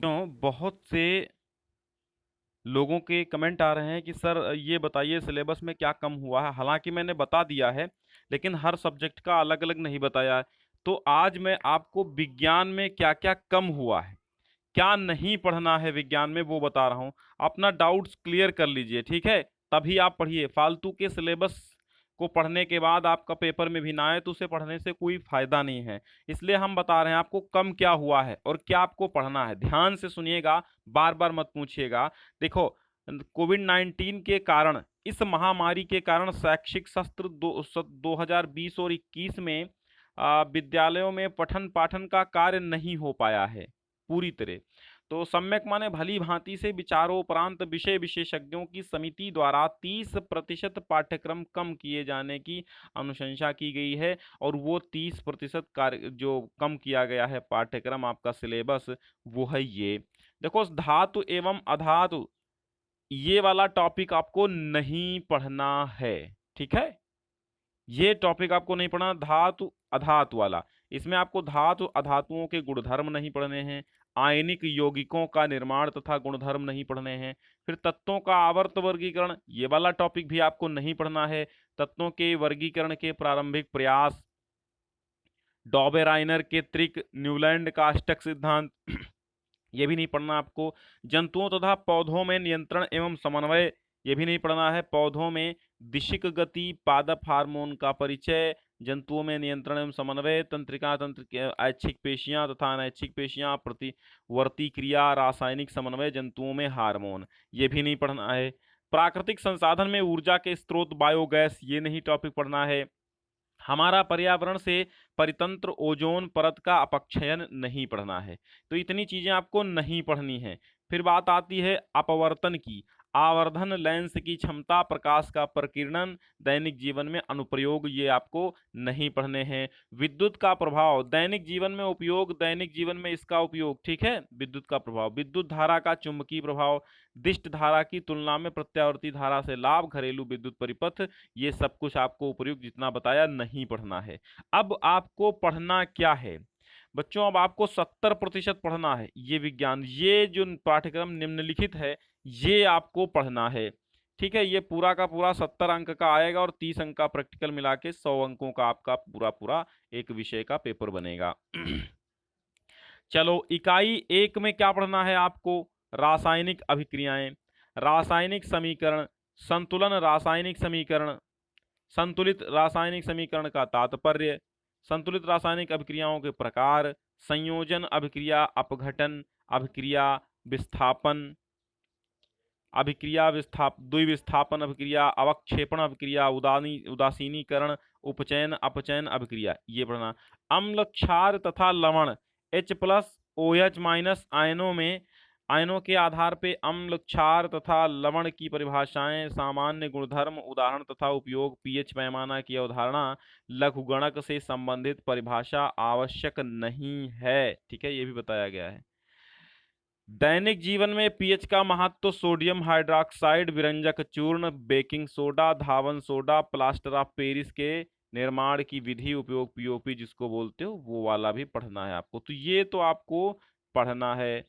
क्यों बहुत से लोगों के कमेंट आ रहे हैं कि सर ये बताइए सिलेबस में क्या कम हुआ है। हालांकि मैंने बता दिया है, लेकिन हर सब्जेक्ट का अलग अलग नहीं बताया है। तो आज मैं आपको विज्ञान में क्या क्या कम हुआ है, क्या नहीं पढ़ना है विज्ञान में, वो बता रहा हूँ। अपना डाउट्स क्लियर कर लीजिए, ठीक है? तभी आप पढ़िए। फालतू के सिलेबस को पढ़ने के बाद आपका पेपर में भी ना आए तो उसे पढ़ने से कोई फायदा नहीं है। इसलिए हम बता रहे हैं आपको कम क्या हुआ है और क्या आपको पढ़ना है। ध्यान से सुनिएगा, बार बार मत पूछिएगा। देखो, कोविड 19 के कारण, इस महामारी के कारण शैक्षिक सत्र 2020 और 21 में विद्यालयों में पठन पाठन का कार्य नहीं हो पाया है पूरी तरह। तो सम्यक माने भली भांति से विचारोपरांत विषय विशेषज्ञों की समिति द्वारा 30% पाठ्यक्रम कम किए जाने की अनुशंसा की गई है। और वो 30% कार्य जो कम किया गया है पाठ्यक्रम, आपका सिलेबस, वो है ये। देखो, धातु एवं अधातु, ये वाला टॉपिक आपको नहीं पढ़ना है, ठीक है? ये टॉपिक आपको नहीं पढ़ना, धातु अधातु वाला। इसमें आपको धातु अधातुओं के गुणधर्म नहीं पढ़ने हैं, आयनिक यौगिकों का निर्माण तथा गुणधर्म नहीं पढ़ने हैं, फिर तत्वों का आवर्त वर्गीकरण, ये वाला टॉपिक भी आपको नहीं पढ़ना है। तत्वों के वर्गीकरण के प्रारंभिक प्रयास, डॉबेराइनर के त्रिक, न्यूलैंड का अष्टक सिद्धांत, ये भी नहीं पढ़ना आपको। जंतुओं तथा पौधों में नियंत्रण एवं समन्वय, ये भी नहीं पढ़ना है। पौधों में दिशिक गति पादप हार्मोन का परिचय, जंतुओं में नियंत्रण एवं समन्वय, तंत्रिका तंत्र के ऐच्छिक पेशियां तथा अनैच्छिक पेशियां, प्रतिवर्ती क्रिया, रासायनिक समन्वय, जंतुओं में हार्मोन, ये भी नहीं पढ़ना है। प्राकृतिक संसाधन में ऊर्जा के स्रोत बायोगैस, ये नहीं टॉपिक पढ़ना है। हमारा पर्यावरण से परितंत्र ओजोन परत का अपक्षयन नहीं पढ़ना है। तो इतनी चीजें आपको नहीं पढ़नी है। फिर बात आती है अपवर्तन की, आवर्धन लेंस की क्षमता, प्रकाश का प्रकीर्णन, दैनिक जीवन में अनुप्रयोग, ये आपको नहीं पढ़ने हैं। विद्युत का प्रभाव, दैनिक जीवन में उपयोग, दैनिक जीवन में इसका उपयोग, ठीक है? विद्युत का प्रभाव, विद्युत धारा का चुंबकीय प्रभाव, दिष्ट धारा की तुलना में प्रत्यावर्ती धारा से लाभ, घरेलू विद्युत परिपथ, ये सब कुछ आपको उपयुक्त जितना बताया नहीं पढ़ना है। अब आपको पढ़ना क्या है बच्चों? अब आपको 70% पढ़ना है ये विज्ञान, ये जो पाठ्यक्रम निम्नलिखित है, ये आपको पढ़ना है, ठीक है? ये पूरा का पूरा 70 अंक का आएगा और 30 अंक का प्रैक्टिकल मिला के 100 अंकों का आपका पूरा पूरा एक विषय का पेपर बनेगा। चलो, इकाई 1 में क्या पढ़ना है आपको? रासायनिक अभिक्रियाएं, रासायनिक समीकरण, संतुलन रासायनिक समीकरण, संतुलित रासायनिक समीकरण का तात्पर्य, संतुलित रासायनिक अभिक्रियाओं के प्रकार, संयोजन अभिक्रिया, अपघटन अभिक्रिया, विस्थापन अभिक्रिया, द्विविस्थापन अभिक्रिया, अवक्षेपण अभिक्रिया, उदासीनीकरण, उपचयन अपचयन अभिक्रिया, ये पढ़ना। अम्ल, क्षार तथा लवण, H+OH- आयनों के आधार पे अम्ल, क्षार तथा लवण की परिभाषाएं, सामान्य गुणधर्म, उदाहरण तथा उपयोग, पीएच पैमाना की अवधारणा, लघुगणक से संबंधित परिभाषा आवश्यक नहीं है, ठीक है? ये भी बताया गया है। दैनिक जीवन में पीएच का महत्व, सोडियम हाइड्रोक्साइड, विरंजक चूर्ण, baking soda, Dhawan soda, plaster of Paris के निर्माण की विधि, उपयोग, पीओपी जिसको बोलते हो, वो वाला भी पढ़ना है आपको। तो ये तो आपको पढ़ना है,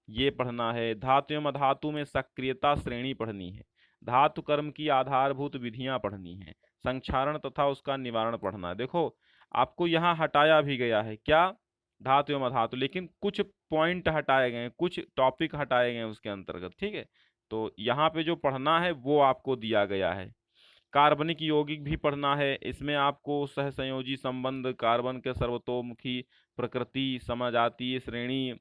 ये पढ़ना है। धातु एवं अधातु में सक्रियता श्रेणी पढ़नी है, धातु कर्म की आधारभूत विधियां पढ़नी है, संक्षारण तथा उसका निवारण पढ़ना है। देखो, आपको यहाँ हटाया भी गया है क्या? धातु एवं अधातु, लेकिन कुछ पॉइंट हटाए गए हैं, कुछ टॉपिक हटाए गए हैं उसके अंतर्गत, ठीक है? तो यहाँ पे जो पढ़ना है वो आपको दिया गया है। कार्बनिक यौगिक भी पढ़ना है, इसमें आपको सहसंयोजी संबंध, कार्बन के सर्वतोमुखी प्रकृति, समजातीय श्रेणी,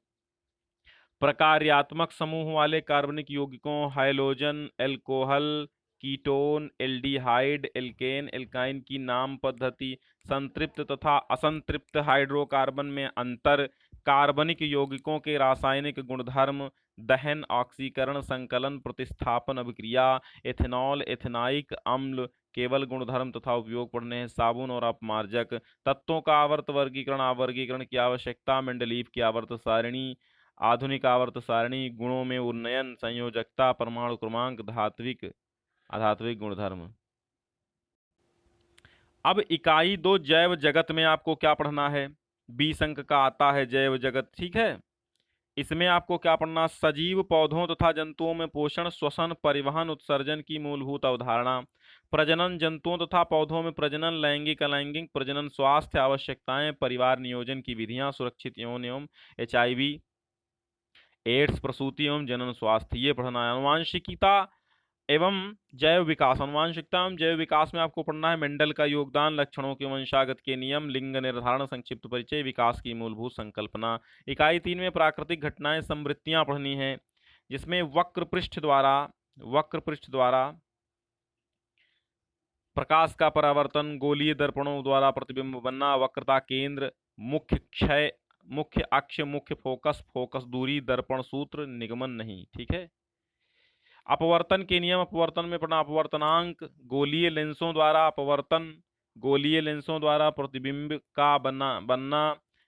प्रकार्यात्मक समूह वाले कार्बनिक यौगिकों, halogen, alcohol, ketone, aldehyde, alkane, alkyne की नाम पद्धति, संतृप्त तथा असंतृप्त हाइड्रोकार्बन में अंतर, कार्बनिक यौगिकों के रासायनिक गुणधर्म, दहन, ऑक्सीकरण, संकलन, प्रतिस्थापन अभिक्रिया, एथेनॉल, एथेनाइक अम्ल, केवल गुणधर्म तथा उपयोग पढ़ने हैं। साबुन और अपमार्जक, तत्वों का आवर्त वर्गीकरण, आवर्गीकरण की आवश्यकता, मेंडलीव की आवर्त सारणी, आधुनिक आवर्त सारणी, गुणों में उन्नयन, संयोजकता, परमाणु क्रमांक, धात्विक अधात्विक गुणधर्म। अब इकाई 2 जैव जगत में आपको क्या पढ़ना है? 20 अंक का आता है जैव जगत, ठीक है? इसमें आपको क्या पढ़ना, सजीव पौधों तथा जंतुओं में पोषण, श्वसन, परिवहन, उत्सर्जन की मूलभूत अवधारणा, प्रजनन, जंतुओं तथा पौधों में प्रजनन, लैंगिक अलैंगिक प्रजनन, स्वास्थ्य आवश्यकताएं, परिवार नियोजन की विधियां, सुरक्षित यौन एवं HIV एड्स, प्रसूति एवं जनन स्वास्थ्य, ये पढ़ना है। आनुवांशिकता एवं जैव विकास, आनुवांशिकता एवं जैव विकास में आपको पढ़ना है मेंडल का योगदान, लक्षणों के वंशागत के नियम, लिंग निर्धारण, संक्षिप्त परिचय, विकास की मूलभूत संकल्पना। इकाई 3 में प्राकृतिक घटनाएं समवृत्तियां पढ़नी है, जिसमें वक्र पृष्ठ द्वारा प्रकाश का परावर्तन, गोलीय दर्पणों द्वारा प्रतिबिंब बनना, वक्रता केंद्र, मुख्य क्षय, मुख्य अक्ष, मुख्य फोकस, फोकस दूरी, दर्पण सूत्र, निगमन नहीं। ठीक है। अपवर्तन के नियम, अपवर्तन में पढ़ना अपवर्तनांक, गोलीय लेंसों द्वारा अपवर्तन, गोलीय लेंसों द्वारा प्रतिबिंब का बनना,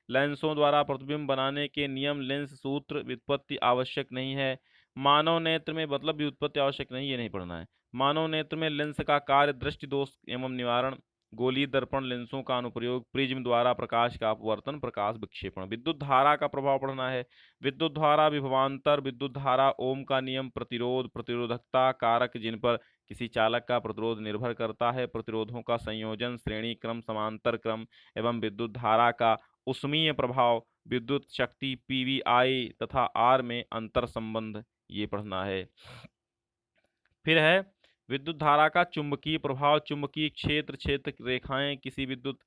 लेंसों द्वारा प्रतिबिंब बनाने के नियम, लेंस सूत्र, व्युत्पत्ति आवश्यक नहीं है। मानव नेत्र में मतलब व्युत्पत्ति आवश्यक नहीं, ये नहीं पढ़ना है। मानव नेत्र में लेंस का कार्य, दृष्टि दोष एवं निवारण, गोलीय दर्पण, लेंसों का अनुप्रयोग, प्रिज्म द्वारा प्रकाश का अपवर्तन, प्रकाश विक्षेपण। विद्युत धारा का प्रभाव पढ़ना है, विद्युत धारा, विभवांतर, विद्युत धारा, ओम का नियम, प्रतिरोध, प्रतिरोधकता कारक जिन पर किसी चालक का प्रतिरोध निर्भर करता है, प्रतिरोधों का संयोजन, श्रेणी क्रम, समांतर क्रम एवं विद्युत धारा का उष्मीय प्रभाव, विद्युत शक्ति PVI तथा आर में अंतर संबंध, ये पढ़ना है। फिर है विद्युत धारा का चुंबकीय प्रभाव, चुंबकीय क्षेत्र, क्षेत्र रेखाएं, किसी विद्युत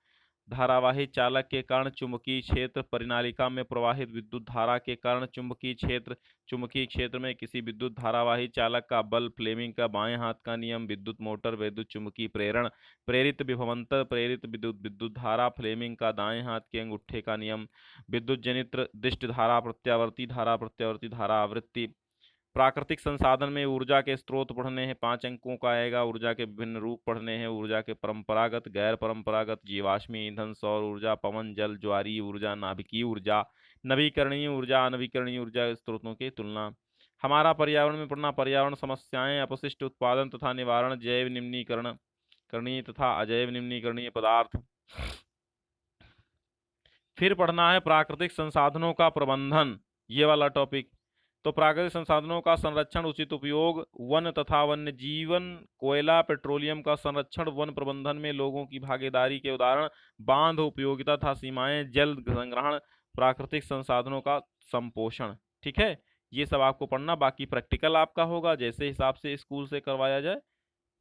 धारावाही चालक के कारण चुंबकीय क्षेत्र, परिनालिका में प्रवाहित विद्युत धारा के कारण चुंबकीय क्षेत्र, चुंबकीय क्षेत्र में किसी विद्युत धारावाही चालक का बल, फ्लेमिंग का बाएं हाथ का नियम, विद्युत मोटर, विद्युत चुंबकीय प्रेरण, प्रेरित विभवांतर, प्रेरित विद्युत विद्युत धारा, फ्लेमिंग का दाएं हाथ के अंगूठे का नियम, विद्युत जनित्र, दिष्ट धारा, प्रत्यावर्ती धारा, प्रत्यावर्ती धारा, आवृत्ति। प्राकृतिक संसाधन में ऊर्जा के स्रोत पढ़ने हैं, 5 अंकों का आएगा। ऊर्जा के विभिन्न रूप पढ़ने हैं, ऊर्जा के परंपरागत, गैर परंपरागत, जीवाश्मी ईंधन, सौर ऊर्जा, पवन, जल, ज्वारीय ऊर्जा, नाभिकीय ऊर्जा, नवीकरणीय ऊर्जा, अनवीकरणीय ऊर्जा स्रोतों की तुलना। हमारा पर्यावरण में पढ़ना, पर्यावरण समस्याएं, अपशिष्ट उत्पादन तथा निवारण, जैव निम्नीकरण करणीय तथा अजैव निम्नीकरणीय पदार्थ। फिर पढ़ना है प्राकृतिक संसाधनों का प्रबंधन, ये वाला टॉपिक। तो प्राकृतिक संसाधनों का संरक्षण, उचित उपयोग, वन तथा वन्य जीवन, कोयला, पेट्रोलियम का संरक्षण, वन प्रबंधन में लोगों की भागीदारी के उदाहरण, बांध, उपयोगिता तथा सीमाएं, जल संग्रहण, प्राकृतिक संसाधनों का संपोषण। ठीक है, ये सब आपको पढ़ना। बाकी प्रैक्टिकल आपका होगा जैसे हिसाब से स्कूल से करवाया जाए,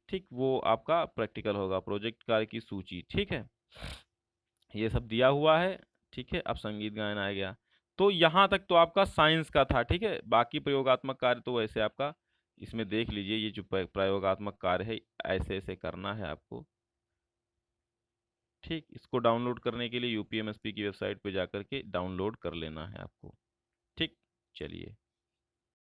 ठीक, वो आपका प्रैक्टिकल होगा, प्रोजेक्ट कार्य की सूची। ठीक है, ये सब दिया हुआ है। ठीक है, अब संगीत गायन आ गया। तो यहाँ तक तो आपका साइंस का था। ठीक है, बाकी प्रयोगात्मक कार्य तो वैसे आपका इसमें देख लीजिए, ये जो प्रयोगात्मक कार्य है ऐसे ऐसे करना है आपको। ठीक, इसको डाउनलोड करने के लिए UPMSP की वेबसाइट पे जाकर के डाउनलोड कर लेना है आपको। ठीक, चलिए।